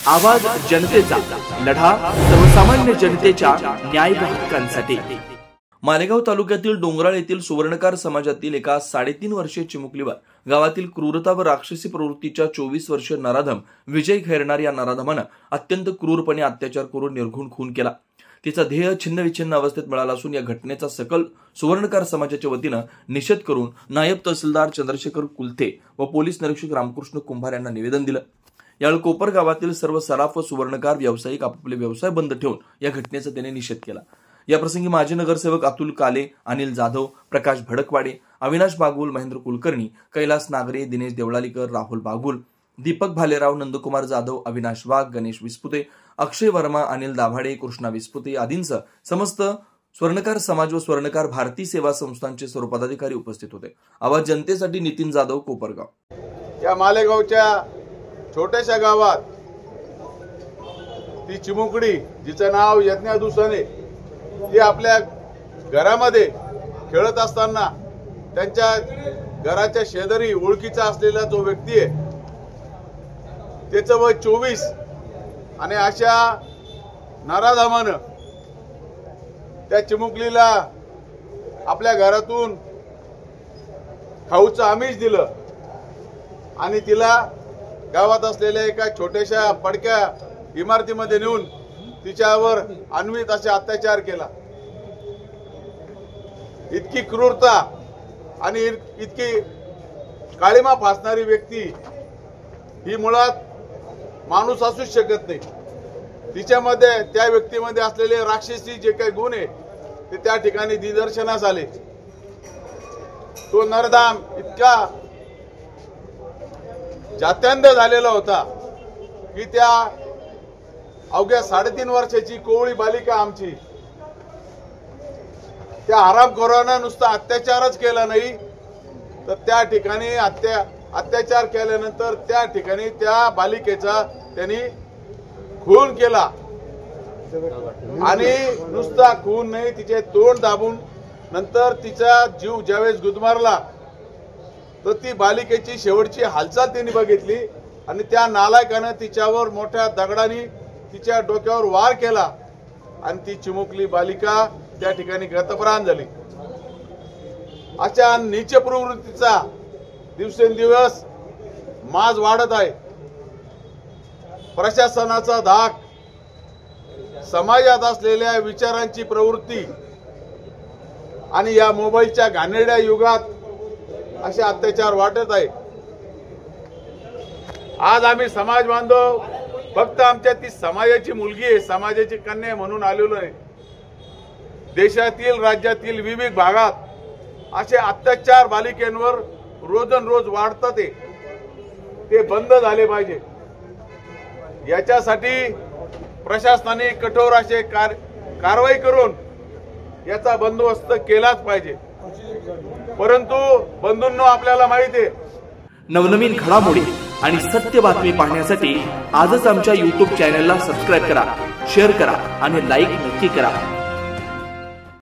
आवाज जनतेचा, लढा सर्वसामान्य जनतेच्या न्याय व हक्कांसाठी। मालेगाव तालुक्यातील डोंगराळ येथील सुवर्णकार समाजातील एका 3.5 वर्षीय चिमुकलीवर गावातील क्रूरता व राक्षसी प्रवृत्तीच्या 24 वर्षीय नराधम विजय खैरनार या नराधमानं अत्यंत क्रूरपणे अत्याचार करून निर्घृण खून केला। तिचा देह छिन्नविच्छिन्न अवस्थेत मिळाला असून या घटनेचा सकल सुवर्णकार समाजाच्या वतीनं निषेध करून नायब तहसीलदार चंद्रशेखर कुलथे व पोलीस निरीक्षक रामकृष्ण कुंभार यांना निवेदन दिलं। यावेळी कोपर गावातील सर्व सराफ व सुवर्णकार व्यावसायिक आपापले व्यवसाय बंद ठेवून या घटनेचा त्यांनी निषेध केला। या प्रसंगी माजी नगरसेवक अतुल काले, अनिल जाधव, प्रकाश भडकवाडे, अविनाश बागुल, महेंद्र कुलकर्णी, कैलास नागरे, दिनेश देवळालीकर, राहुल बागुल, दीपक भालेराव, नंदकुमार जाधव, अविनाश वाघ, गणेश विस्पुते, अक्षय वर्मा, अनिल दाभाडे, कृष्णा विस्पुते आदींसह समस्त स्वर्णकार समाज व स्वर्णकार भारती सेवा संस्थांचे सर्व पदाधिकारी उपस्थित होते। आवाज जनतेसाठी नितीन जाधव, कोपरगाव। या मालेगावच्या छोट्याशा गावात ती चिमुकडी जिचं नाव यज्ञा दुसाने ती आपल्या घरामध्ये खेळत असताना त्यांच्या घराच्या शेजारी ओळखीचा असलेला जो व्यक्ती आहे त्याचं वय 24 आणि अशा नराधमानं त्या चिमुकलीला आपल्या घरातून खाऊचं आमिष दिलं आणि तिला गावात असलेल्या एका छोट्याशा पडक्या इमारतीमध्ये नेऊन तिच्यावर अन्वित असे अत्याचार केला। इतकी क्रूरता आणि इतकी काळीमा फासणारी व्यक्ती ही मुळात माणूस असूच शकत नाही। तिच्यामध्ये त्या व्यक्तीमध्ये असलेले राक्षसी जे काही गुण आहे ते त्या ठिकाणी निदर्शनास आले। तो नरधाम इतका जात्यांध झालेला होता की त्या अवघ्या 3.5 वर्षाची कोवळी बालिका आमची त्या हरामखोरांना नुसता अत्याचारच केला नाही तर त्या ठिकाणी अत्याचार केल्यानंतर त्या ठिकाणी त्या बालिकेचा त्यांनी खून केला आणि नुसता खून नाही तिचे तोंड दाबून नंतर तिचा जीव ज्यावेळेस गुदमारला तर ती बालिकेची शेवटची हालचाल त्यांनी बघितली आणि त्या नालायकाने तिच्यावर मोठ्या दगडाने तिच्या डोक्यावर वार केला आणि ती चिमुकली बालिका त्या ठिकाणी गतप्राण झाली। अशा नीच प्रवृत्तीचा दिवसेंदिवस माज वाढत आहे। प्रशासनाचा धाक, समाजात असलेल्या विचारांची प्रवृत्ती आणि या मोबाईलच्या घाणेरड्या युगात असे अत्याचार वाटत आहे। आज आम्ही समाज बांधव फक्त आमच्या ती समाजाची मुलगी आहे, समाजाची कन्या आहे म्हणून आलेलो आहे। देशातील राज्यातील विविध भागात असे अत्याचार बालिकेंवर रोजनरोज वाढतात, ते बंद झाले पाहिजे। याच्यासाठी प्रशासनाने कठोर असे कारवाई करून याचा बंदोबस्त केलाच पाहिजे। परंतु बंधूंनो आपल्याला माहिती आहे नवनवीन घडामोडी आणि सत्य बातमी पाहण्यासाठी आजच आमच्या YouTube चॅनलला सबस्क्राइब करा, शेअर करा आणि लाईक नक्की करा।